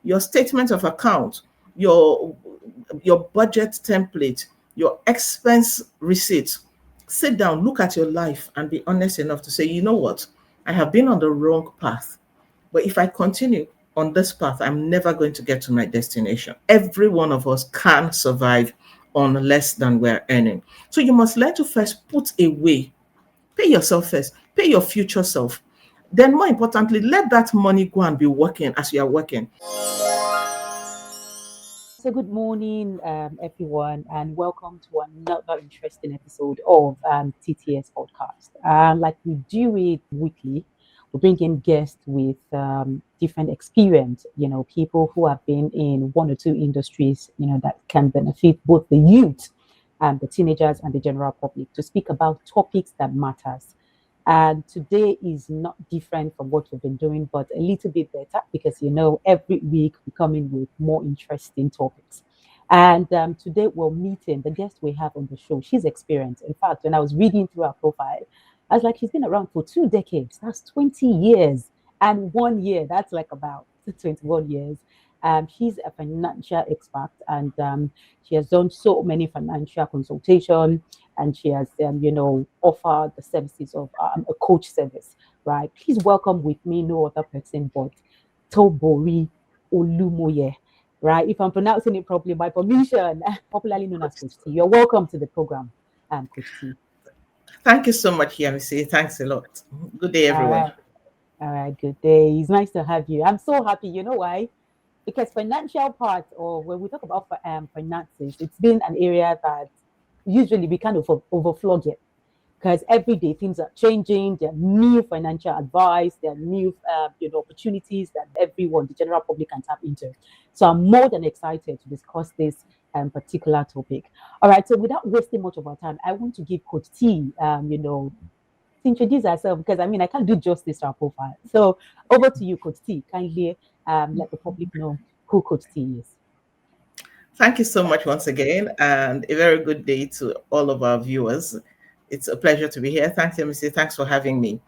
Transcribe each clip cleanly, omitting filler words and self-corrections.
your statement of account, your budget template, your expense receipt. Sit down, look at your life, and be honest enough to say, you know what, I have been on the wrong path. But if I continue on this path, I'm never going to get to my destination. Every one of us can survive on less than we're earning. So you must learn to first put away, pay yourself first, pay your future self. Then, more importantly, let that money go and be working as you are working. So, good morning, everyone, and welcome to another interesting episode of TTS Podcast. Like we do it weekly, we bring in guests with different experience, people who have been in one or two industries, that can benefit both the youth and the teenagers and the general public to speak about topics that matters. And today is not different from what we've been doing, but a little bit better because, every week we come in with more interesting topics. And today we're meeting the guest we have on the show. She's experienced. In fact, when I was reading through her profile, I was like, she's been around for 2 decades. That's 20 years. And 1 year, that's like about 21 years. She's a financial expert, and she has done so many financial consultation, and she has, offered the services of a coach service, right? Please welcome with me no other person but Tobore Olumoye, right? If I'm pronouncing it properly, by permission, popularly known as Coach T. You're welcome to the program, Coach T. Thank you so much, Yamisi. Thanks a lot. Good day, everyone. All right, good day. It's nice to have you. I'm so happy. You know why? Because financial part, or when we talk about finances, it's been an area that usually we kind of overflog it, because every day things are changing. There are new financial advice, there are new opportunities that everyone, the general public, can tap into. So I'm more than excited to discuss this particular topic. All right, so without wasting much of our time, I want to give Coach T, to introduce herself, because I can't do justice to our profile. So over to you, Coach T. Kindly let the public know who Coach T is. Thank you so much once again, and a very good day to all of our viewers. It's a pleasure to be here. Thanks, Yamisi. Thanks for having me.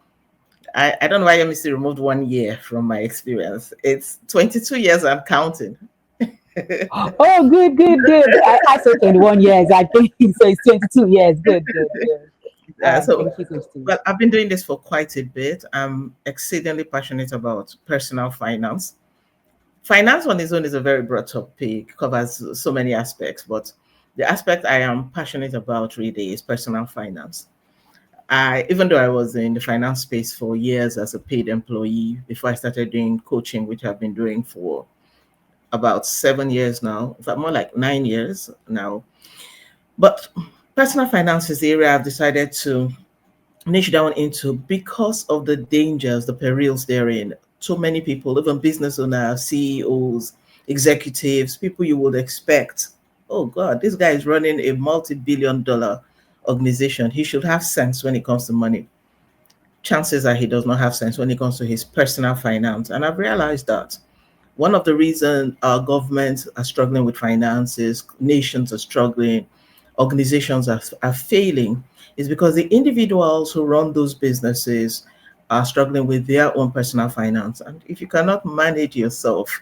I don't know why Yamisi removed 1 year from my experience. It's 22 years and counting. Oh, good. I said 21 years. I think so. It's 22 years. Good. Thank you, well, I've been doing this for quite a bit. I'm exceedingly passionate about personal finance. Finance on its own is a very broad topic, covers so many aspects, but the aspect I am passionate about really is personal finance. Even though I was in the finance space for years as a paid employee before I started doing coaching, which I've been doing for about 7 years now, in fact, more like 9 years now. But personal finance is the area I've decided to niche down into because of the dangers, the perils therein. So many people, even business owners, CEOs, executives, people you would expect, oh God, this guy is running a multi-billion-dollar organization. He should have sense when it comes to money. Chances are he does not have sense when it comes to his personal finance. And I've realized that one of the reasons our governments are struggling with finances, nations are struggling, organizations are failing, is because the individuals who run those businesses are struggling with their own personal finance. And if you cannot manage yourself,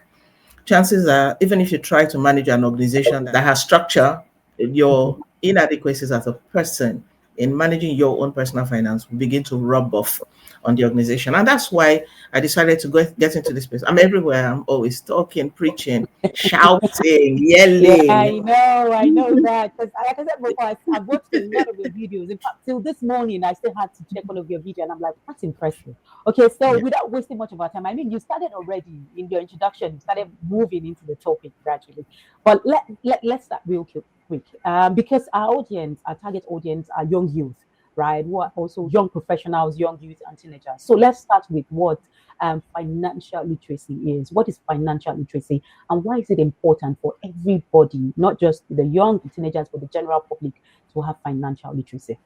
chances are, even if you try to manage an organization that has structure, your inadequacies as a person in managing your own personal finance will begin to rub off on the organization. And that's why I decided to get into this space. I'm everywhere. I'm always talking, preaching, shouting, yelling. Yeah, I know that. Because like I said before, I've watched a lot of your videos. In fact, till this morning, I still had to check all of your videos, and I'm like, that's impressive. Okay, so without wasting much of our time, you started already in your introduction, you started moving into the topic gradually. But let's start real quick. Because our target audience are young youth, right? Who are also young professionals, young youth, and teenagers. So let's start with what financial literacy is. What is financial literacy, and why is it important for everybody, not just the young, the teenagers, but the general public, to have financial literacy?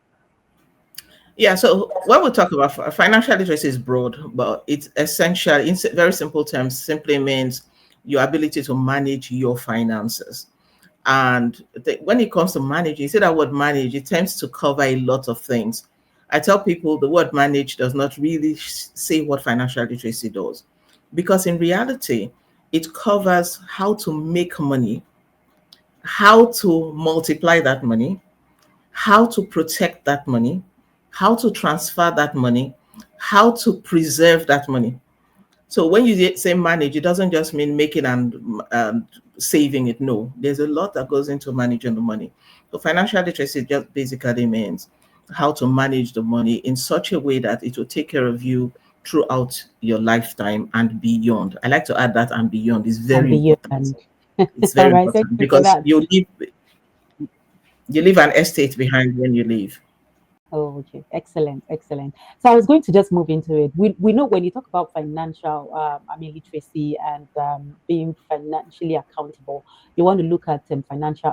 Yeah, so when we talk about financial literacy is broad, but it's essential, in very simple terms, simply means your ability to manage your finances. And when it comes to manage, you see that word manage, it tends to cover a lot of things. I tell people the word manage does not really say what financial literacy does. Because in reality, It covers how to make money, how to multiply that money, how to protect that money, how to transfer that money, how to preserve that money. So when you say manage, it doesn't just mean making and saving it. No, there's a lot that goes into managing the money. So financial literacy just basically means how to manage the money in such a way that it will take care of you throughout your lifetime and beyond. I like to add that and beyond is And very important. beyond. It's All very right, thank important you for because that. you leave an estate behind when you leave. Oh, okay. Excellent. Excellent. So I was going to just move into it. We know when you talk about financial, literacy and being financially accountable, you want to look at financial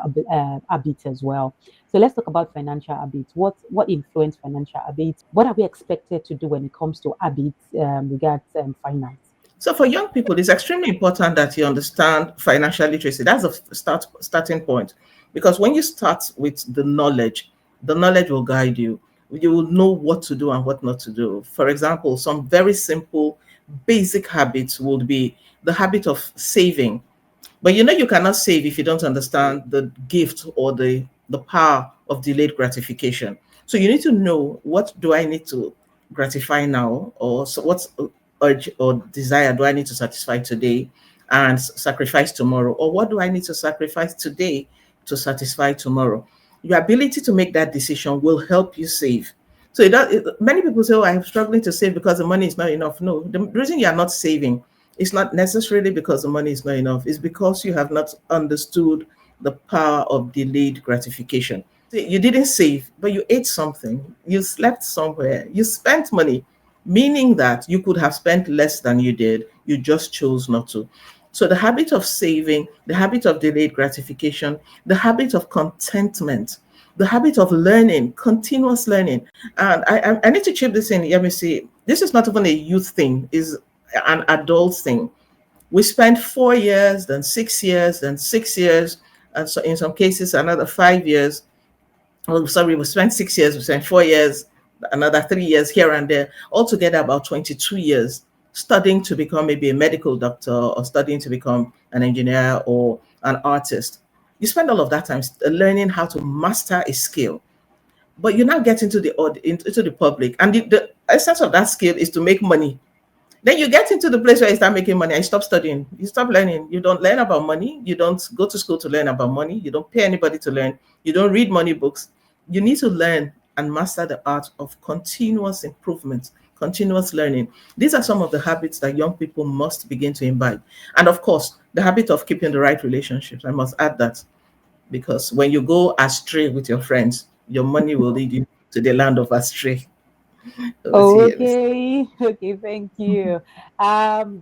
habits as well. So let's talk about financial habits. What influence financial habits? What are we expected to do when it comes to habits regards finance? So for young people, it's extremely important that you understand financial literacy. That's a starting point, because when you start with the knowledge will guide you. You will know what to do and what not to do. For example, some very simple, basic habits would be the habit of saving. But you cannot save if you don't understand the gift or the power of delayed gratification. So you need to know, what do I need to gratify now, or so what urge or desire do I need to satisfy today and sacrifice tomorrow, or what do I need to sacrifice today to satisfy tomorrow? Your ability to make that decision will help you save. So many people say, "Oh, I'm struggling to save because the money is not enough." No, the reason you are not saving, it's not necessarily because the money is not enough. It's because you have not understood the power of delayed gratification. You didn't save, but you ate something, you slept somewhere, you spent money, meaning that you could have spent less than you did. You just chose not to. So the habit of saving, the habit of delayed gratification, the habit of contentment, the habit of learning, continuous learning. And I need to chip this in. Let me see. This is not even a youth thing, is an adult thing. We spent 4 years, then 6 years, then 6 years, and so in some cases another 5 years. Oh, sorry, we spent 6 years, we spent 4 years, another 3 years here and there, altogether about 22 years studying to become maybe a medical doctor or studying to become an engineer or an artist. You spend all of that time learning how to master a skill, but you now get into the public, and the essence of that skill is to make money. Then you get into the place where you start making money and you stop studying, you stop learning. You don't learn about money. You don't go to school to learn about money. You don't pay anybody to learn. You don't read money books. You need to learn and master the art of continuous improvement, continuous learning. These are some of the habits that young people must begin to imbibe. And of course, the habit of keeping the right relationships. I must add that, because when you go astray with your friends, your money will lead you to the land of astray. Over to you. Okay, okay, thank you.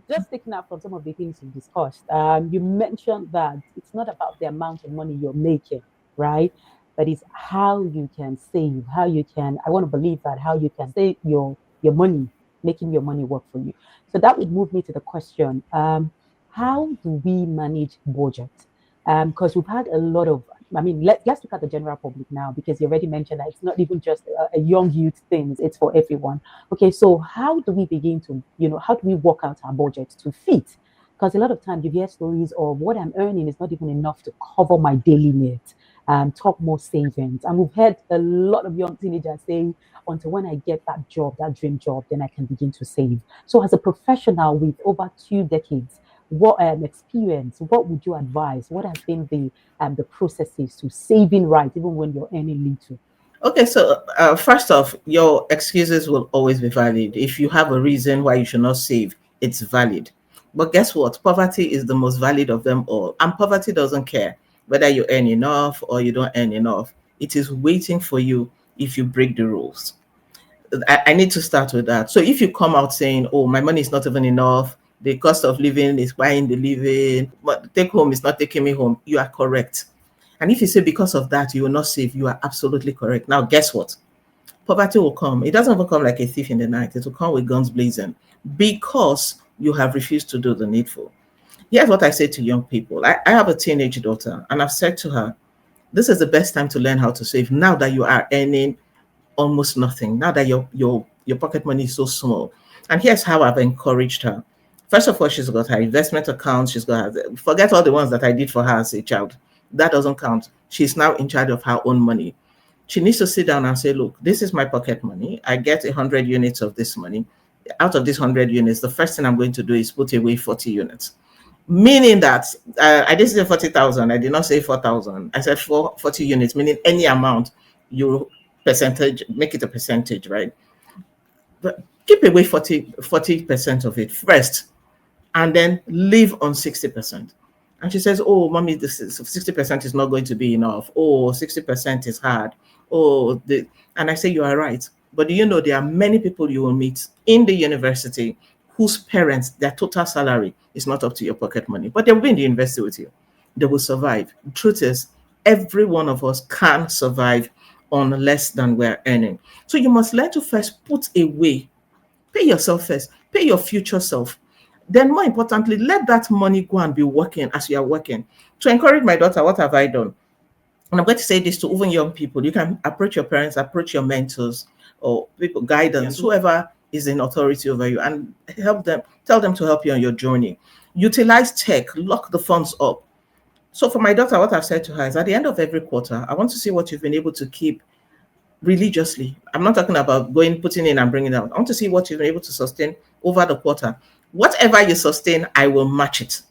Just taking out from some of the things you discussed, you mentioned that it's not about the amount of money you're making, right? But it's how you can save, how you can, I want to believe that how you can save your money, making your money work for you. So that would move me to the question, how do we manage budget? Because we've had a lot of, let's look at the general public now, because you already mentioned that it's not even just a young youth thing, it's for everyone. Okay, so how do we begin to, how do we work out our budget to fit? Because a lot of times you hear stories of what I'm earning is not even enough to cover my daily needs. Talk more savings. And we've heard a lot of young teenagers say, until when I get that job, that dream job, then I can begin to save. So as a professional with over 2 decades, what experience, what would you advise? What has been the processes to saving right, even when you're earning little? Okay, so first off, your excuses will always be valid. If you have a reason why you should not save, it's valid. But guess what? Poverty is the most valid of them all. And poverty doesn't care whether you earn enough or you don't earn enough. It is waiting for you if you break the rules. I need to start with that. So if you come out saying, "Oh, my money is not even enough, the cost of living is buying the living, but take home is not taking me home," you are correct. And if you say because of that you will not save, you are absolutely correct. Now, guess what? Poverty will come. It doesn't even come like a thief in the night. It will come with guns blazing because you have refused to do the needful. Here's what I say to young people. I have a teenage daughter, and I've said to her, this is the best time to learn how to save now that you are earning almost nothing, now that your pocket money is so small. And here's how I've encouraged her. First of all, she's got her investment account. She's got her, forget all the ones that I did for her as a child. That doesn't count. She's now in charge of her own money. She needs to sit down and say, look, this is my pocket money. I get 100 units of this money. Out of these 100 units, the first thing I'm going to do is put away 40 units. Meaning that I didn't say 40,000. I did not say 4,000. I said 40 units, meaning any amount you percentage, make it a percentage, right? But keep away 40% of it first, and then live on 60%. And she says, oh, mommy, this is 60% is not going to be enough. Oh, 60% is hard. Oh, and I say, you are right. But do you know there are many people you will meet in the university whose parents, their total salary is not up to your pocket money, but they will be in the university with you. They will survive. The truth is, every one of us can survive on less than we're earning. So you must learn to first put away, pay yourself first, pay your future self. Then more importantly, let that money go and be working as you are working. To encourage my daughter, what have I done? And I'm going to say this to even young people. You can approach your parents, approach your mentors or people, guidance, whoever is in authority over you, and help them, tell them to help you on your journey. Utilize tech, lock the funds up. So for my daughter, what I've said to her is at the end of every quarter, I want to see what you've been able to keep religiously. I'm not talking about putting in and bringing out. I want to see what you've been able to sustain over the quarter. Whatever you sustain, I will match it.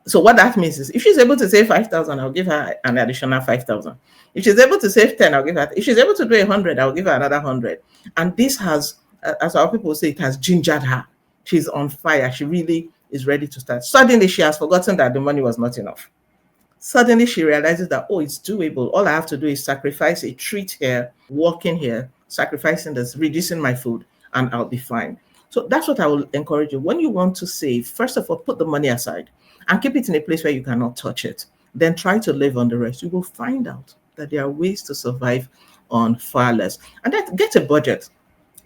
So what that means is if she's able to save 5,000, I'll give her an additional 5,000. If she's able to save 10, I'll give her. If she's able to do 100, I'll give her another 100. And this has, as our people say, it has gingered her. She's on fire. She really is ready to start. Suddenly, she has forgotten that the money was not enough. Suddenly, she realizes that, oh, it's doable. All I have to do is sacrifice a treat here, walking here, sacrificing this, reducing my food, and I'll be fine. So that's what I will encourage you. When you want to save, first of all, put the money aside and keep it in a place where you cannot touch it. Then try to live on the rest. You will find out that there are ways to survive on far less. And then get a budget.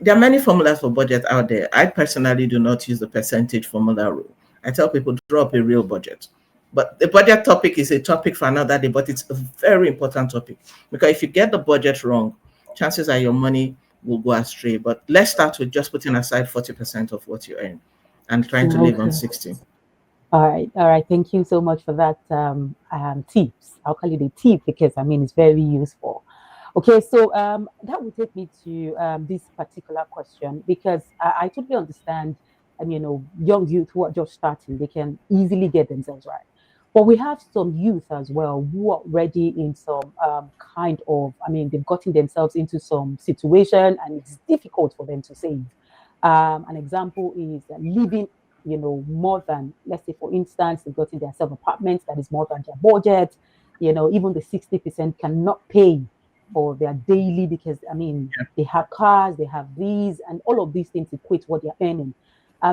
There are many formulas for budget out there. I personally do not use the percentage formula rule. I tell people, draw up a real budget. But the budget topic is a topic for another day, but it's a very important topic. Because if you get the budget wrong, chances are your money will go astray. But let's start with just putting aside 40% of what you earn and trying to live on 60. All right. Thank you so much for that tips. I'll call it a tip because it's very useful. Okay, so that will take me to this particular question because I totally understand. Young youth who are just starting, they can easily get themselves right. But we have some youth as well who are already in some they've gotten themselves into some situation and it's difficult for them to save. An example is living, more than, let's say, for instance, they've gotten their self-apartments that is more than their budget. Even the 60% cannot pay for their daily because, they have cars, they have these, and all of these things equate what they're earning.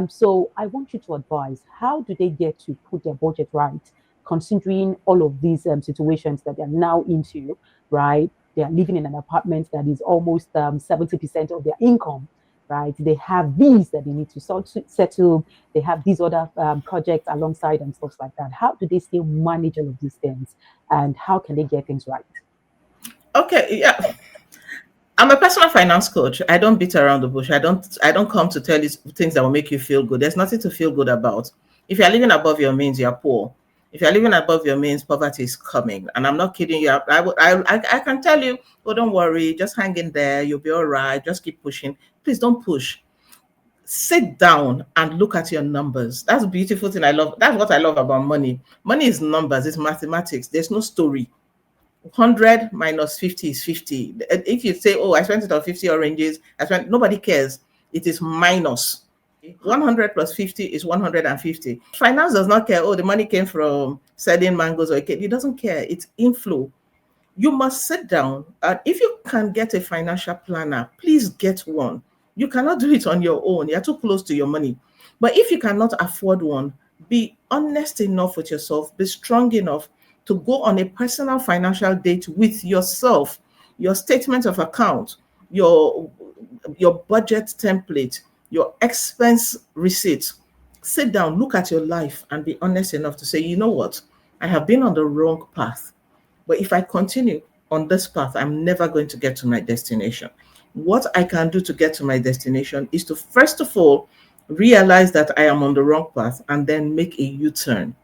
So I want you to advise, how do they get to put their budget right, considering all of these situations that they're now into, right? They are living in an apartment that is almost 70% of their income, right? They have these that they need to settle. They have these other projects alongside and stuff like that. How do they still manage all of these things? And how can they get things right? Okay, yeah. I'm a personal finance coach. I don't beat around the bush. I don't come to tell you things that will make you feel good. There's nothing to feel good about. If you're living above your means, you're poor. If you're living above your means, poverty is coming. And I'm not kidding you. I can tell you, oh, don't worry, just hang in there. You'll be all right. Just keep pushing. Please don't push. Sit down and look at your numbers. That's a beautiful thing I love. That's what I love about money. Money is numbers. It's mathematics. There's no story. 100 minus 50 is 50. If you say, oh, I spent it on 50 oranges, nobody cares. It is minus. 100 plus 50 is 150. Finance does not care. Oh, the money came from selling mangoes or a cake. It doesn't care. It's inflow. You must sit down. And if you can get a financial planner, please get one. You cannot do it on your own. You're too close to your money. But if you cannot afford one, be honest enough with yourself. Be strong enough to go on a personal financial date with yourself, your statement of account, your budget template, your expense receipt. Sit down, look at your life and be honest enough to say, you know what? I have been on the wrong path. But if I continue on this path, I'm never going to get to my destination. What I can do to get to my destination is to, first of all, realize that I am on the wrong path, and then make a U-turn.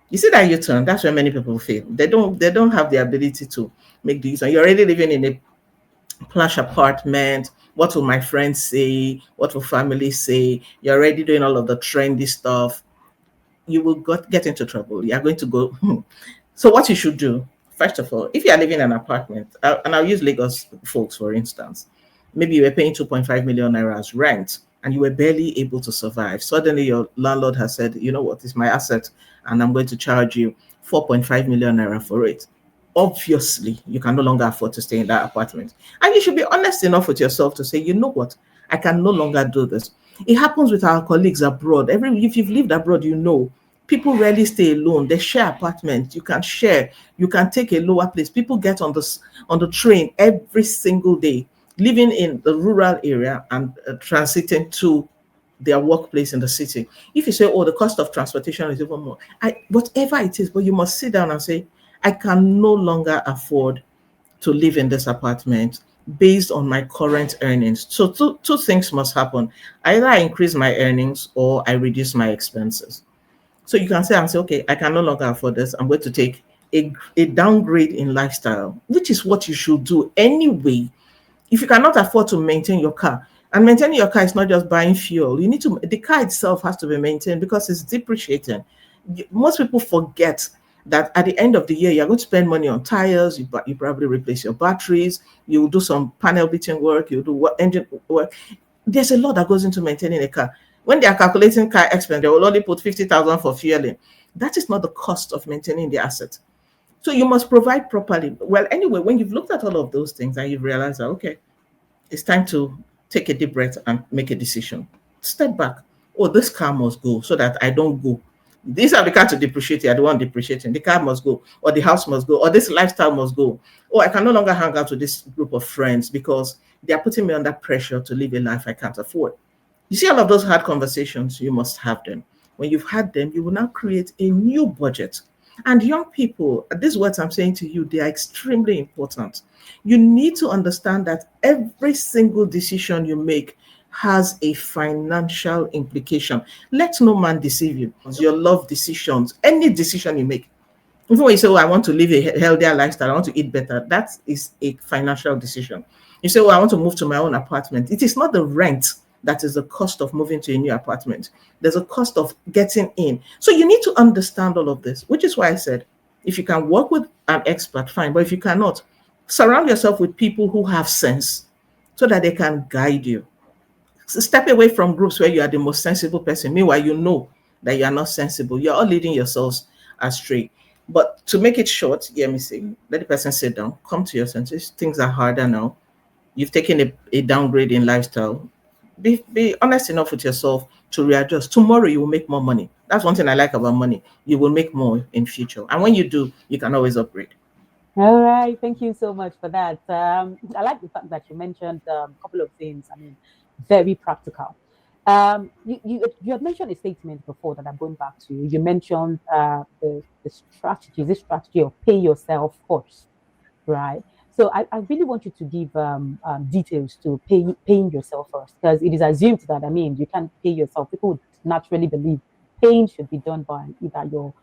You see that U-turn, that's where many people fail. They don't have the ability to make the U-turn. You're already living in a plush apartment. What will my friends say? What will family say? You're already doing all of the trendy stuff. You will get into trouble. You're going to go. So what you should do, first of all, if you are living in an apartment, and I'll use Lagos folks for instance, maybe you were paying 2.5 million naira as rent and you were barely able to survive. Suddenly your landlord has said, you know what, it's my asset and I'm going to charge you 4.5 million naira for it. Obviously, you can no longer afford to stay in that apartment. And you should be honest enough with yourself to say, you know what, I can no longer do this. It happens with our colleagues abroad. If you've lived abroad, you know people rarely stay alone. They share apartments. You can share. You can take a lower place. People get on the train every single day, living in the rural area and transiting to their workplace in the city. If you say, oh, the cost of transportation is even more, whatever it is, but you must sit down and say, I can no longer afford to live in this apartment based on my current earnings. So two things must happen. Either I increase my earnings or I reduce my expenses. So you can say, okay, I can no longer afford this. I'm going to take a downgrade in lifestyle, which is what you should do anyway. If you cannot afford to maintain your car, and maintaining your car is not just buying fuel, the car itself has to be maintained because it's depreciating. Most people forget that at the end of the year, you're going to spend money on tires, you probably replace your batteries, you will do some panel beating work, you do engine work. There's a lot that goes into maintaining a car. When they are calculating car expense, they will only put 50,000 for fueling. That is not the cost of maintaining the asset. So you must provide properly. Well, anyway, when you've looked at all of those things and you've realized that, okay, it's time to take a deep breath and make a decision. Step back. Oh, this car must go so that I don't go. These are the car to depreciate. I don't want depreciating. The car must go, or the house must go, or this lifestyle must go. Oh, I can no longer hang out with this group of friends because they are putting me under pressure to live a life I can't afford. You see, all of those hard conversations, you must have them. When you've had them, you will now create a new budget. And young people, these words I'm saying to you, they are extremely important. You need to understand that every single decision you make has a financial implication. Let no man deceive you. Your love decisions, any decision you make, even when you say, oh, I want to live a healthier lifestyle, I want to eat better, that is a financial decision. You say, oh, I want to move to my own apartment. It is not the rent that is the cost of moving to a new apartment. There's a cost of getting in. So you need to understand all of this, which is why I said, if you can work with an expert, fine. But if you cannot, surround yourself with people who have sense so that they can guide you. So step away from groups where you are the most sensible person. Meanwhile, you know that you are not sensible. You're all leading yourselves astray. But to make it short, let me see. Let the person sit down, come to your senses. Things are harder now. You've taken a downgrade in lifestyle. Be honest enough with yourself to readjust. Tomorrow you will make more money. That's one thing I like about money. You will make more in future. And when you do, you can always upgrade. All right. Thank you so much for that. I like the fact that you mentioned a couple of things. I mean, very practical. You had mentioned a statement before that I'm going back to. You mentioned the strategy, this strategy of pay yourself first, right? So I really want you to give details to paying yourself first, because it is assumed that, I mean, you can't pay yourself. People would naturally believe paying should be done by either your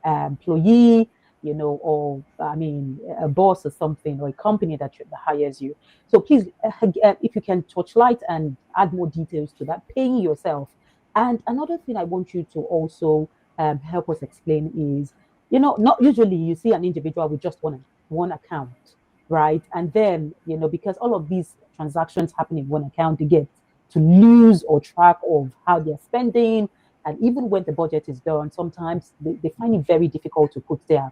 employee, or I mean, a boss or something, or a company that hires you. So please, if you can touch light and add more details to that, paying yourself. And another thing I want you to also help us explain is, not usually you see an individual with just one account, right? And then, because all of these transactions happen in one account, they get to lose or track of how they're spending. And even when the budget is done, sometimes they find it very difficult to put the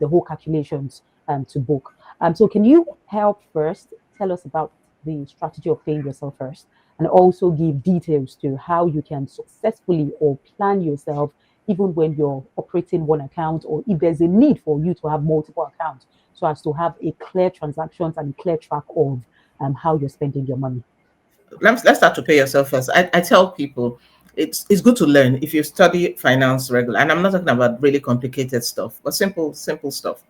whole calculations to book. So can you help first tell us about the strategy of paying yourself first, and also give details to how you can successfully or plan yourself even when you're operating one account, or if there's a need for you to have multiple accounts, so as to have a clear transactions and a clear track of how you're spending your money. Let's start to pay yourself first. I tell people it's good to learn if you study finance regular, and I'm not talking about really complicated stuff, but simple stuff.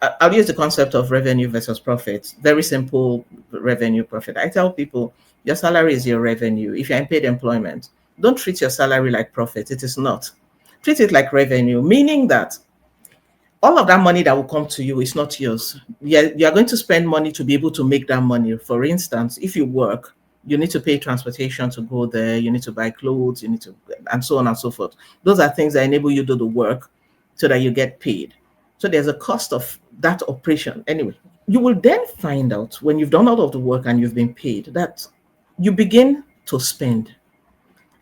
I'll use the concept of revenue versus profit. Very simple revenue profit. I tell people your salary is your revenue. If you're in paid employment, don't treat your salary like profit. It is not. Treat it like revenue, meaning that all of that money that will come to you is not yours. You're going to spend money to be able to make that money. For instance, if you work, you need to pay transportation to go there, you need to buy clothes, you need to, and so on and so forth. Those are things that enable you to do the work so that you get paid. So there's a cost of that operation. Anyway, you will then find out when you've done all of the work and you've been paid that you begin to spend.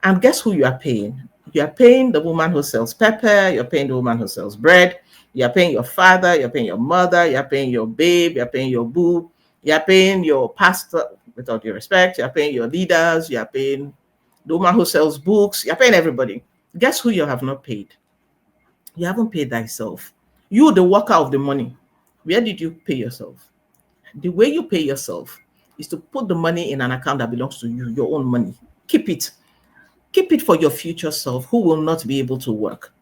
And guess who you are paying? You are paying the woman who sells pepper, you're paying the woman who sells bread, you're paying your father, you're paying your mother, you're paying your babe, you're paying your boo, you're paying your pastor, with all due respect, you're paying your leaders, you're paying the woman who sells books, you're paying everybody. Guess who you have not paid? You haven't paid thyself. You, the worker of the money, where did you pay yourself? The way you pay yourself is to put the money in an account that belongs to you, your own money. Keep it. Keep it for your future self who will not be able to work.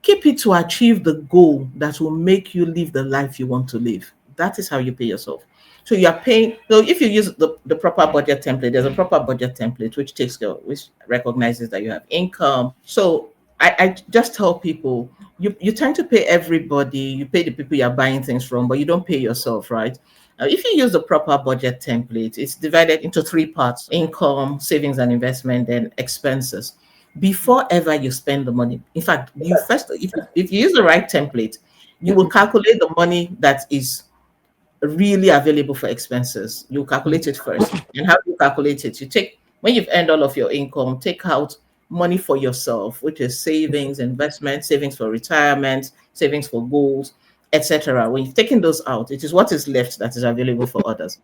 Keep it to achieve the goal that will make you live the life you want to live. That is how you pay yourself. So you are paying. So if you use the proper budget template, there's a proper budget template which recognizes that you have income. So I just tell people, you tend to pay everybody, you pay the people you're buying things from, but you don't pay yourself, right? If you use the proper budget template, it's divided into 3 parts: income, savings and investment, then expenses. Before ever you spend the money, in fact, if you use the right template, you will calculate the money that is really available for expenses. You calculate it first. And how do you calculate it? You take, when you've earned all of your income, take out money for yourself, which is savings, investment, savings for retirement, savings for goals, etc. When you've taken those out, it is what is left that is available for others.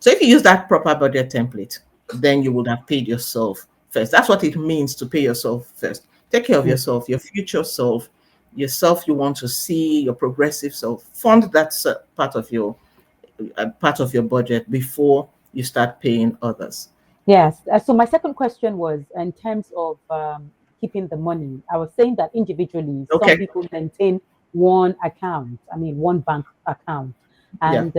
So if you use that proper budget template, then you would have paid yourself first. That's what it means to pay yourself first. Take care of yourself, your future self, yourself you want to see, your progressive self. Fund that part of your budget before you start paying others. Yes. So my second question was in terms of keeping the money. I was saying that individually, some people maintain one account, one bank account, and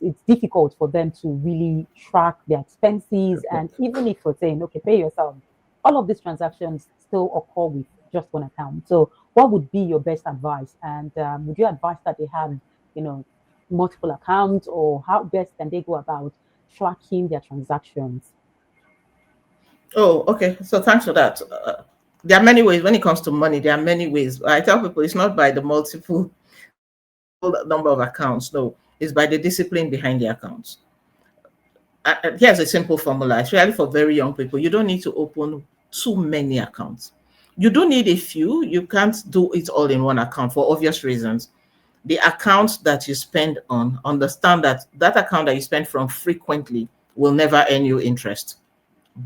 it's difficult for them to really track their expenses. And even if you're saying, okay, pay yourself, all of these transactions still occur with just one account. So what would be your best advice? And would you advise that they have, multiple accounts, or how best can they go about tracking their transactions? Oh, okay. So thanks for that. There are many ways when it comes to money. There are many ways. I tell people it's not by the multiple number of accounts. No, it's by the discipline behind the accounts. Here's a simple formula, especially for very young people. You don't need to open too many accounts. You do need a few. You can't do it all in one account for obvious reasons. The account that you spend on, understand that that account that you spend from frequently will never earn you interest,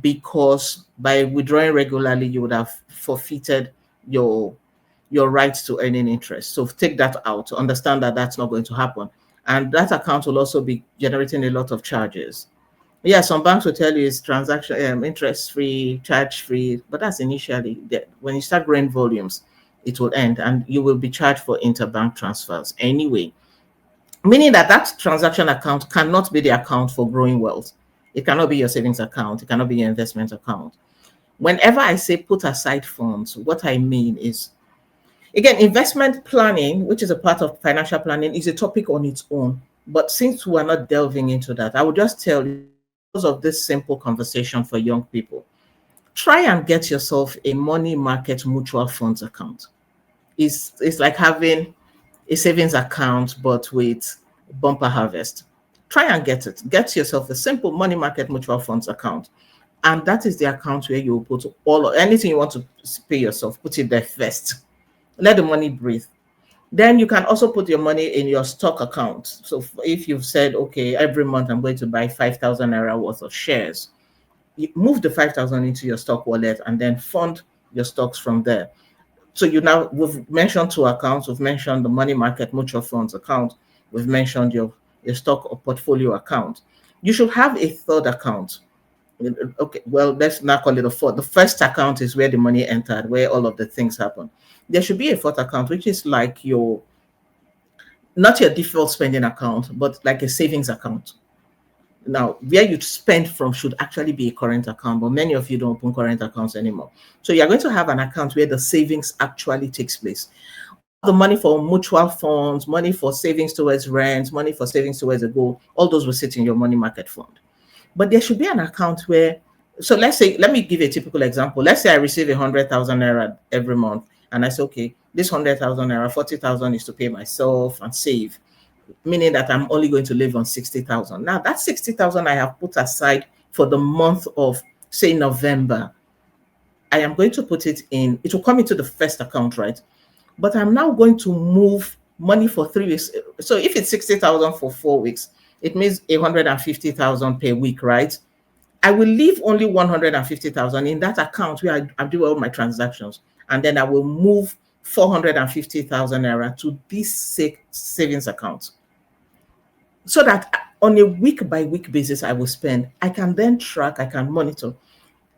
because by withdrawing regularly, you would have forfeited your rights to earning interest. So take that out. Understand that that's not going to happen. And that account will also be generating a lot of charges. Yeah, some banks will tell you it's transaction interest free, charge free, but that's initially. When you start growing volumes, it will end, and you will be charged for interbank transfers anyway. Meaning that that transaction account cannot be the account for growing wealth. It cannot be your savings account. It cannot be your investment account. Whenever I say put aside funds, what I mean is, again, investment planning, which is a part of financial planning, is a topic on its own. But since we're not delving into that, I would just tell you, because of this simple conversation for young people, try and get yourself a money market mutual funds account. It's like having a savings account, but with bumper harvest. Try and get it. Get yourself a simple money market mutual funds account. And that is the account where you put anything you want to pay yourself, put it there first. Let the money breathe. Then you can also put your money in your stock account. So if you've said, okay, every month I'm going to buy 5,000 naira worth of shares, you move the 5,000 into your stock wallet and then fund your stocks from there. So we've mentioned 2 accounts. We've mentioned the money market mutual funds account. We've mentioned your stock or portfolio account. You should have a third account. Okay, well, let's not call it a fourth. The first account is where the money entered, where all of the things happen. There should be a fourth account, which is like not your default spending account, but like a savings account. Now, where you spend from should actually be a current account, but many of you don't open current accounts anymore. So you're going to have an account where the savings actually takes place. All the money for mutual funds, money for savings towards rent, money for savings towards a goal, all those will sit in your money market fund. But there should be an account where, so let's say, let me give a typical example. Let's say I receive 100,000 naira every month, and I say, okay, this 100,000 naira, 40,000 is to pay myself and save, meaning that I'm only going to live on 60,000. Now, that 60,000 I have put aside for the month of, say, November, I am going to put it in, it will come into the first account, right? But I'm now going to move money for 3 weeks. So if it's 60,000 for 4 weeks, it means 150,000 per week, right? I will leave only 150,000 in that account where I do all my transactions. And then I will move 450,000 naira to this savings account. So that on a week by week basis, I will spend. I can then track, I can monitor.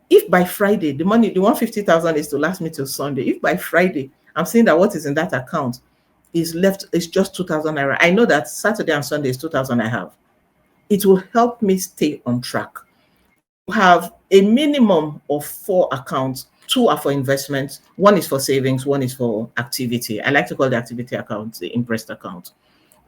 If by Friday, the money, the 150,000 is to last me till Sunday. If by Friday, I'm seeing that what is in that account is left, is just 2,000 naira. I know that Saturday and Sunday is 2,000 I have. It will help me stay on track. Have a minimum of 4 accounts. 2 are for investments. 1 is for savings. 1 is for activity. I like to call the activity account the interest account.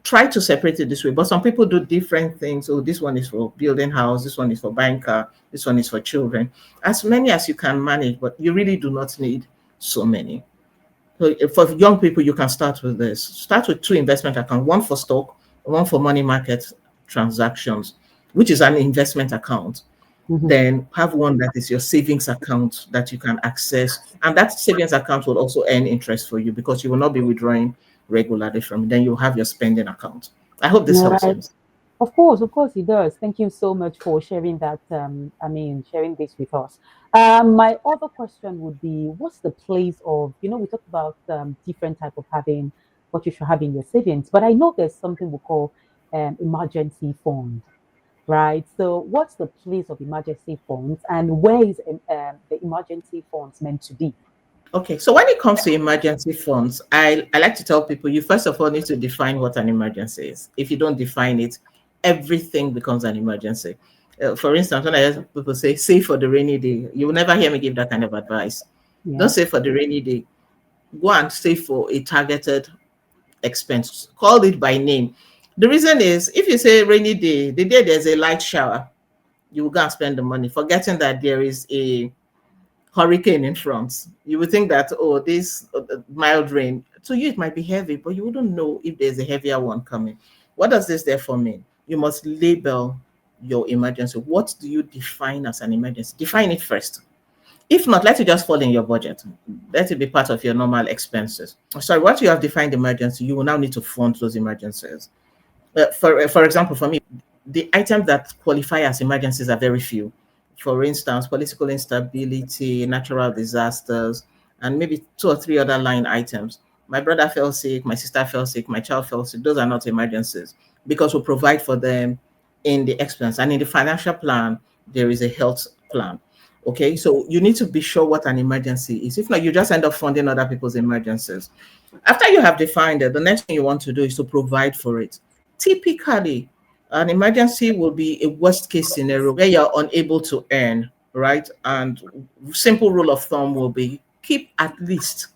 Try to separate it this way, but some people do different things. So this one is for building house, this one is for buying car, this one is for children. As many as you can manage, but you really do not need so many. So for young people, you can start with this. Start with 2 investment accounts, 1 for stock, 1 for money market transactions, which is an investment account. Mm-hmm. Then have 1 that is your savings account that you can access. And that savings account will also earn interest for you because you will not be withdrawing regularly from it. Then you have your spending account. I hope this helps you. Of course it does. Thank you so much for sharing that. Sharing this with us. My other question would be, what's the place of, we talked about different type of having what you should have in your savings, but I know there's something we call emergency fund, right? So what's the place of emergency funds, and where is the emergency funds meant to be? Okay, so when it comes to emergency funds, I like to tell people, you first of all need to define what an emergency is. If you don't define it, everything becomes an emergency. For instance, when I hear people say, save for the rainy day, you will never hear me give that kind of advice. Yeah. Don't save for the rainy day. Go and save for a targeted expense. Call it by name. The reason is, if you say rainy day, the day there's a light shower, you will go and spend the money, forgetting that there is a hurricane in front. You would think that, this mild rain, to you it might be heavy, but you wouldn't know if there's a heavier one coming. What does this therefore mean? You must label your emergency. What do you define as an emergency? Define it first. If not, let it just fall in your budget. Let it be part of your normal expenses. Sorry, once you have defined emergency, you will now need to fund those emergencies. For example, for me, the items that qualify as emergencies are very few. For instance, political instability, natural disasters, and maybe 2 or 3 other line items. My brother fell sick, my sister fell sick, my child fell sick. Those are not emergencies because we provide for them in the expense. And in the financial plan, there is a health plan. Okay, so you need to be sure what an emergency is. If not, you just end up funding other people's emergencies. After you have defined it, the next thing you want to do is to provide for it. Typically, an emergency will be a worst case scenario where you're unable to earn, right? And simple rule of thumb will be keep at least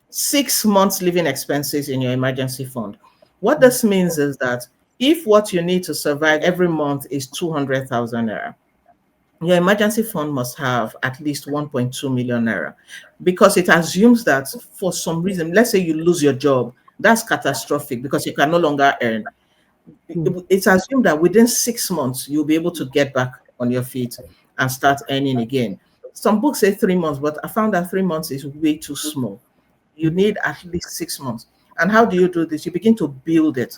6 months living expenses in your emergency fund. What this means is that if what you need to survive every month is 200,000 naira, your emergency fund must have at least 1.2 million naira, because it assumes that for some reason, let's say you lose your job, that's catastrophic because you can no longer earn. It's assumed that within 6 months, you'll be able to get back on your feet and start earning again. Some books say 3 months, but I found that 3 months is way too small. You need at least 6 months. And how do you do this? You begin to build it.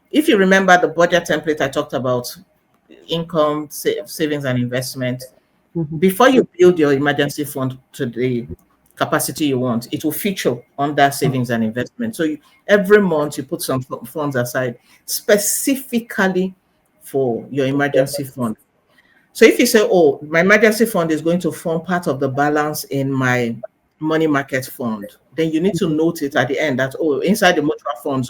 If you remember the budget template I talked about, income, savings, and investment, before you build your emergency fund to the capacity you want, it will feature under savings and investment. So every month you put some funds aside specifically for your emergency fund. So if you say, my emergency fund is going to form part of the balance in my money market fund, then you need to note it at the end that, inside the mutual funds,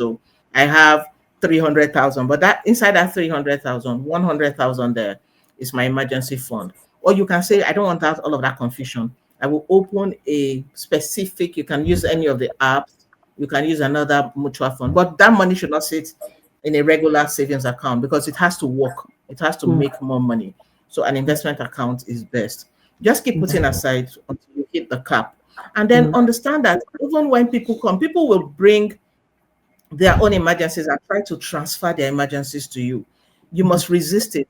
I have 300,000, but that inside that 300,000, 100,000 there is my emergency fund. Or you can say, I don't want that all of that confusion. I will open a specific, you can use any of the apps, you can use another mutual fund, but that money should not sit in a regular savings account because it has to work. It has to make more money. So an investment account is best. Just keep putting aside until you hit the cap. And then understand that even when people come, people will bring their own emergencies and try to transfer their emergencies to you. You must resist it.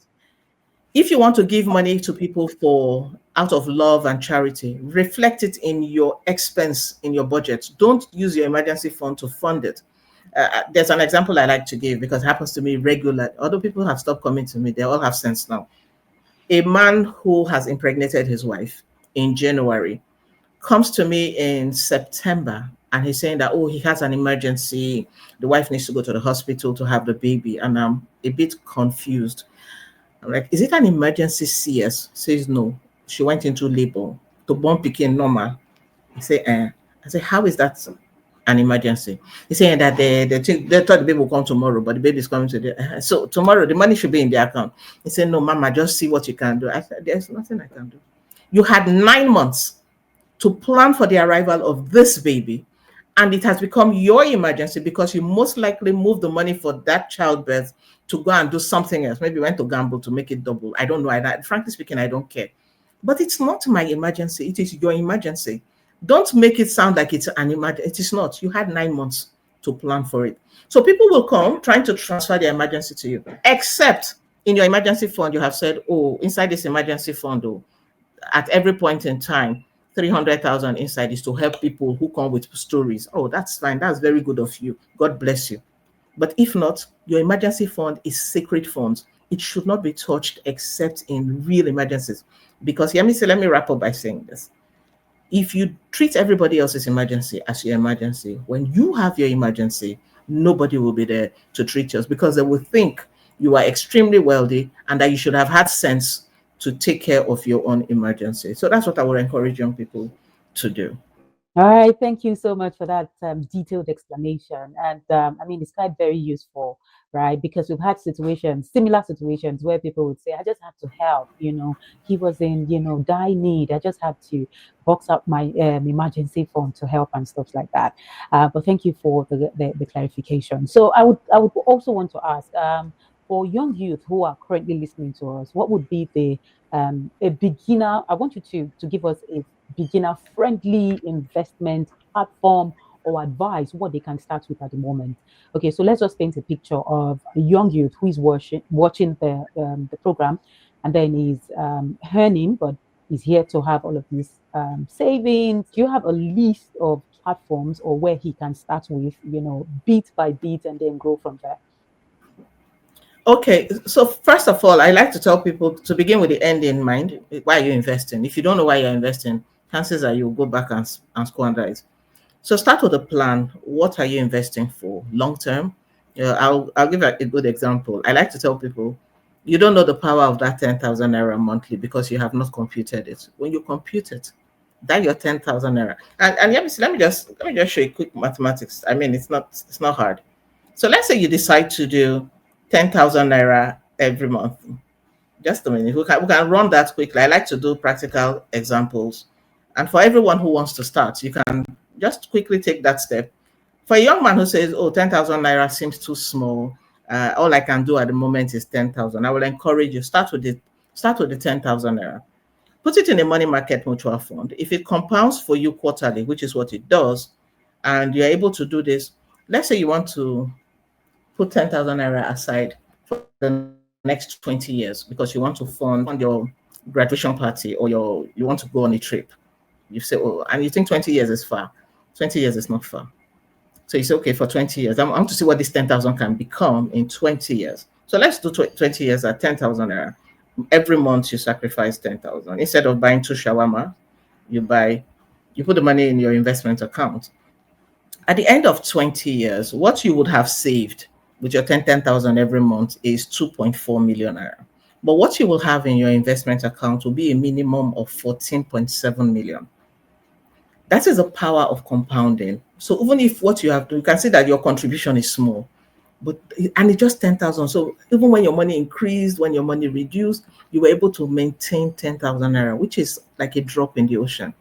If you want to give money to people for out of love and charity, reflect it in your expense, in your budget. Don't use your emergency fund to fund it. There's an example I like to give because it happens to me regularly. Other people have stopped coming to me. They all have sense now. A man who has impregnated his wife in January comes to me in September and he's saying that, oh, he has an emergency. The wife needs to go to the hospital to have the baby. And I'm a bit confused. I'm like, is it an emergency CS? Says no. She went into labor. The bone became normal. I say, I say, how is that an emergency? He's saying that they thought the baby will come tomorrow, but the baby is coming today. So tomorrow the money should be in the account. He said, no, Mama, just see what you can do. I said, there's nothing I can do. You had 9 months to plan for the arrival of this baby, and it has become your emergency because you most likely moved the money for that childbirth to go and do something else. Maybe you went to gamble to make it double. I don't know. Frankly speaking, I don't care. But it's not my emergency. It is your emergency. Don't make it sound like it's an emergency. It is not. You had 9 months to plan for it. So people will come trying to transfer their emergency to you, except in your emergency fund, you have said, oh, inside this emergency fund, oh, at every point in time, 300,000 inside is to help people who come with stories. Oh, that's fine. That's very good of you. God bless you. But if not, your emergency fund is sacred funds. It should not be touched except in real emergencies. Because let me wrap up by saying this. If you treat everybody else's emergency as your emergency, when you have your emergency, nobody will be there to treat yours because they will think you are extremely wealthy and that you should have had sense to take care of your own emergency. So that's what I would encourage young people to do. All right, thank you so much for that detailed explanation. And I mean, it's quite very useful, right? Because we've had similar situations where people would say, I just have to help, he was in, dire need. I just have to box up my emergency fund to help and stuff like that. But thank you for the clarification. So I would also want to ask, for young youth who are currently listening to us, what would be a beginner? I want you to give us a beginner-friendly investment platform or advice what they can start with at the moment. Okay, so let's just paint a picture of a young youth who is watching the program, and then he's earning, but he's here to have all of these savings. Do you have a list of platforms or where he can start with, bit by bit, and then grow from there? Okay, so first of all, I like to tell people to begin with the end in mind. Why are you investing? If you don't know why you're investing, chances are you'll go back and squander it. So start with a plan. What are you investing for? Long term? I'll give a good example. I like to tell people, you don't know the power of that 10,000 naira monthly because you have not computed it. When you compute it, that your 10,000 naira. And let me just show you quick mathematics. I mean, it's not hard. So let's say you decide to do 10,000 naira every month. Just a minute. We can run that quickly. I like to do practical examples. And for everyone who wants to start, you can just quickly take that step. For a young man who says, oh, 10,000 naira seems too small, all I can do at the moment is 10,000. I will encourage you, start with the 10,000 naira. Put it in a money market mutual fund. If it compounds for you quarterly, which is what it does, and you're able to do this, let's say you want to put 10,000 naira aside for the next 20 years because you want to fund your graduation party or you want to go on a trip. You say, oh, and you think 20 years is far. 20 years is not far. So you say, okay, for 20 years, I want to see what this 10,000 can become in 20 years. So let's do 20 years at 10,000 naira. Every month you sacrifice 10,000. Instead of buying 2 shawarma, you put the money in your investment account. At the end of 20 years, what you would have saved with your 10,000 every month is 2.4 million naira. But what you will have in your investment account will be a minimum of 14.7 million. That is the power of compounding. So even if what you have to, you can see that your contribution is small. and it's just 10,000. So even when your money increased, when your money reduced, you were able to maintain 10,000 naira, which is like a drop in the ocean.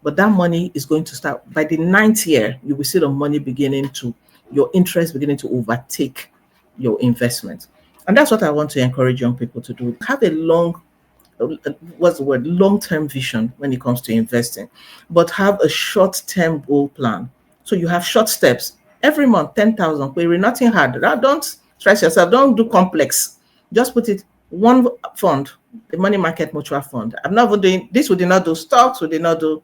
But that money is going to start by the 9th year. You will see the money your interest beginning to overtake your investment. And that's what I want to encourage young people to do. Have a long-term vision when it comes to investing, but have a short-term goal plan. So you have short steps every month, 10,000. Query, nothing hard. Don't stress yourself. Don't do complex. Just put it one fund, the money market mutual fund. I'm not even doing this. We did not do stocks. We did not do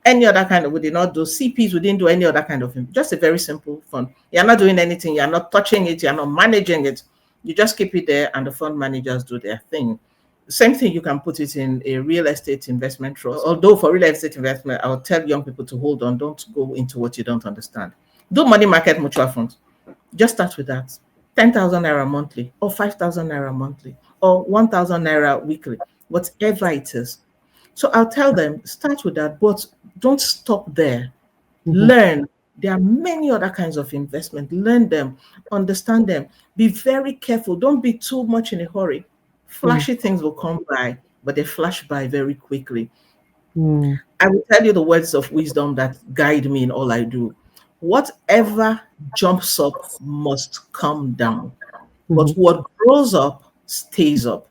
any other kind of. We did not do CPs. We didn't do any other kind of thing. Just a very simple fund. You're not doing anything. You're not touching it. You're not managing it. You just keep it there, and the fund managers do their thing. Same thing, you can put it in a real estate investment trust. Although for real estate investment, I'll tell young people to hold on. Don't go into what you don't understand. Do money market mutual funds. Just start with that. 10,000 naira monthly, or 5,000 naira monthly, or 1,000 naira weekly, whatever it is. So I'll tell them, start with that, but don't stop there. Learn. There are many other kinds of investment. Learn them, understand them. Be very careful. Don't be too much in a hurry. Flashy things will come by, but they flash by very quickly. I will tell you the words of wisdom that guide me in all I do. Whatever jumps up must come down, but what grows up stays up.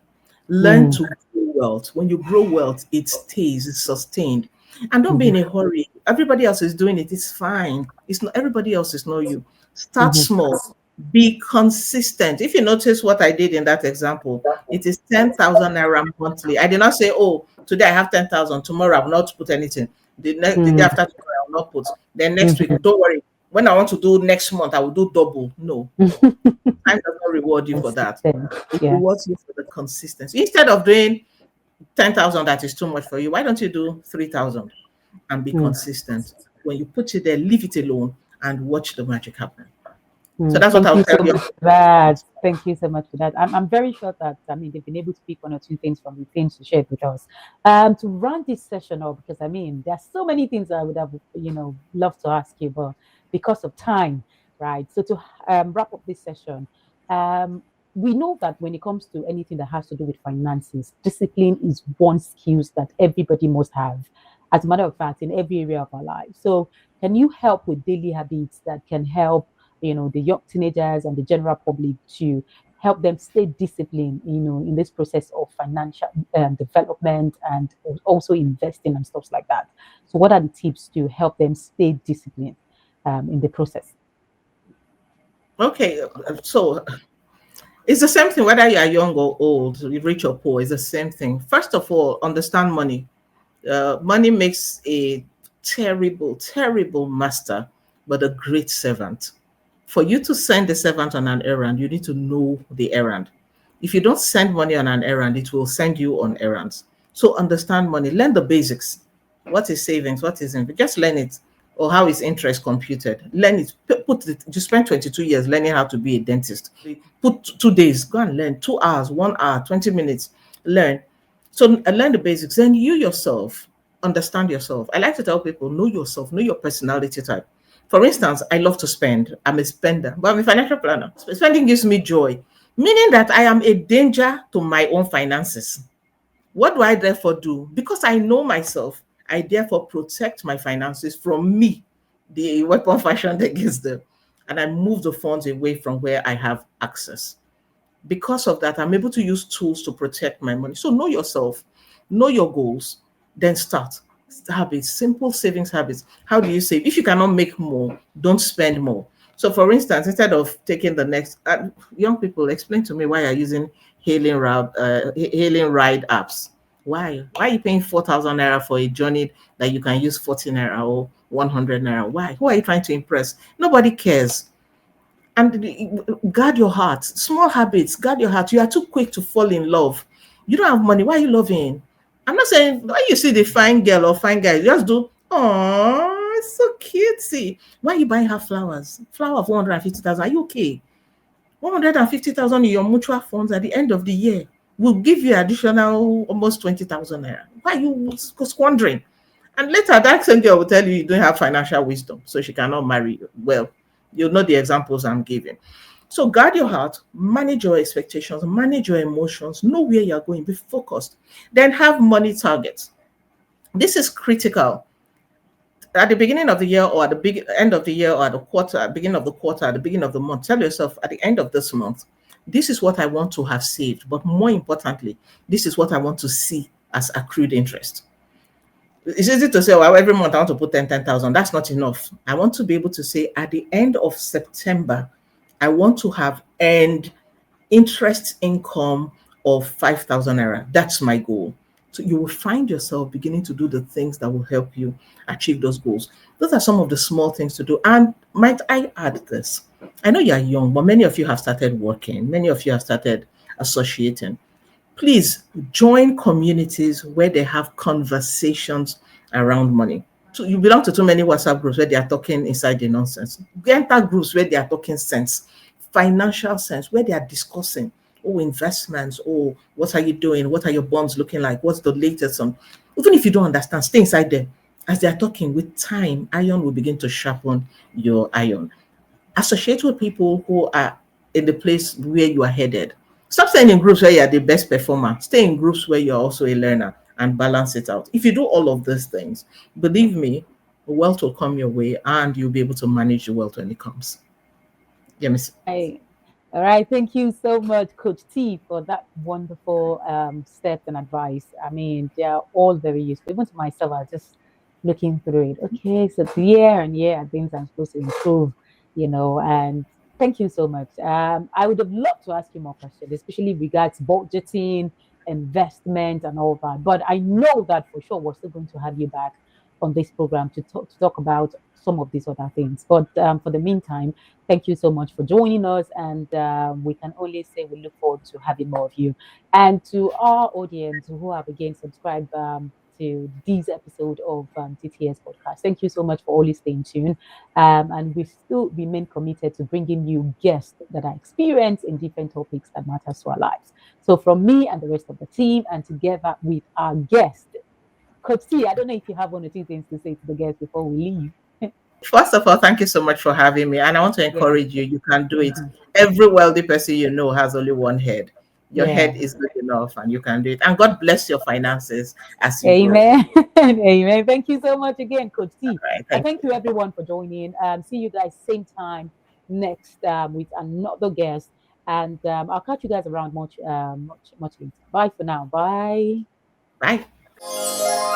Learn to grow wealth. When you grow wealth, it stays, it's sustained. And don't be in a hurry. Everybody else is doing it. It's fine. It's not everybody else is not you. Start small. Be consistent. If you notice what I did in that example, it is 10,000 naira monthly. I did not say, oh, today I have 10,000. Tomorrow I will not put anything. The day after tomorrow I will not put. Then next week, don't worry. When I want to do next month, I will do double. No. Time does not reward you for that. It rewards you for the consistency. Instead of doing 10,000 that is too much for you, why don't you do 3,000 and be consistent? When you put it there, leave it alone and watch the magic happen. So that's what I'll tell you. Thank you so much for that. I'm very sure that they've been able to pick one or two things from the things you shared with us. To round this session up, because there's so many things I would have loved to ask you, but because of time, right? So to wrap up this session, we know that when it comes to anything that has to do with finances, discipline is one skill that everybody must have. As a matter of fact, in every area of our life. So can you help with daily habits that can help the young teenagers and the general public to help them stay disciplined, in this process of financial development and also investing and stuff like that? So what are the tips to help them stay disciplined in the process? Okay, so it's the same thing whether you are young or old, rich or poor. It's the same thing. First of all, understand money. Money makes a terrible, terrible master, but a great servant. For you to send the servant on an errand, you need to know the errand. If you don't send money on an errand, it will send you on errands. So understand money. Learn the basics. What is savings? What is investment? Just learn it. Or how is interest computed? Learn it. You spend 22 years learning how to be a dentist. Put 2 days. Go and learn. 2 hours, 1 hour, 20 minutes. Learn. So learn the basics. Then you yourself understand yourself. I like to tell people, know yourself, know your personality type. For instance, I love to spend. I'm a spender, but I'm a financial planner. Spending gives me joy, meaning that I am a danger to my own finances. What do I therefore do? Because I know myself, I therefore protect my finances from me, the weapon fashioned against them, and I move the funds away from where I have access. Because of that, I'm able to use tools to protect my money. So know yourself, know your goals, then start. Habits, simple savings habits. How do you save? If you cannot make more, don't spend more. So for instance, instead of taking the next, young people, explain to me why you're using hailing ride apps. Why are you paying 4,000 naira for a journey that you can use 40 naira or 100 naira? Why? Who are you trying to impress? Nobody cares. And guard your heart. Small habits, guard your heart. You are too quick to fall in love. You don't have money. Why are you loving? I'm not saying when you see the fine girl or fine guy, just do, oh, it's so cutesy. Why are you buying her flowers? Flower of 150,000. Are you okay? 150,000 in your mutual funds at the end of the year will give you additional almost 20,000 naira. Why are you squandering? And later, that same girl will tell you don't have financial wisdom, so she cannot marry you. Well, you know the examples I'm giving. So guard your heart, manage your expectations, manage your emotions, know where you're going, be focused. Then have money targets. This is critical. At the beginning of the year, or at the end of the year, or at the quarter, at the beginning of the quarter, at the beginning of the month, tell yourself at the end of this month, this is what I want to have saved. But more importantly, this is what I want to see as accrued interest. It's easy to say, well, every month I want to put 10,000. That's not enough. I want to be able to say at the end of September, I want to have earned interest income of 5,000 naira. That's my goal. So you will find yourself beginning to do the things that will help you achieve those goals. Those are some of the small things to do. And might I add this? I know you're young, but many of you have started working. Many of you have started associating. Please join communities where they have conversations around money. So you belong to too many WhatsApp groups where they are talking inside the nonsense. Enter groups where they are talking sense, financial sense, where they are discussing, oh, investments, oh, what are you doing? What are your bonds looking like? What's the latest on? Even if you don't understand, stay inside there. As they are talking, with time, iron will begin to sharpen your iron. Associate with people who are in the place where you are headed. Stop staying in groups where you are the best performer. Stay in groups where you're also a learner and balance it out. If you do all of these things, believe me, wealth will come your way and you'll be able to manage the wealth when it comes. Yes. Hey. All right. Thank you so much, Coach T, for that wonderful steps and advice. I mean, they are all very useful. Even to myself, I was just looking through it. Okay, so year and year, things I'm supposed to improve, and thank you so much. I would have loved to ask you more questions, especially regards budgeting, investment, and all that. But I know that for sure we're still going to have you back on this program to talk about some of these other things. But for the meantime, thank you so much for joining us. And we can only say we look forward to having more of you. And to our audience who have again subscribed to this episode of TTS Podcast, thank you so much for always staying tuned. And we still remain committed to bringing you guests that are experienced in different topics that matters to our lives. So from me and the rest of the team, and together with our guest, Coach T, I don't know if you have one or two things to say to the guests before we leave. First of all, thank you so much for having me. And I want to encourage you. You can do it. Every wealthy person you know has only one head. Your head is good enough and you can do it. And God bless your finances as you Amen. grow. Amen. Thank you so much again, Coach T. Right, thank you everyone for joining. See you guys same time next with another guest. And I'll catch you guys around much later. Bye for now. Bye. Bye.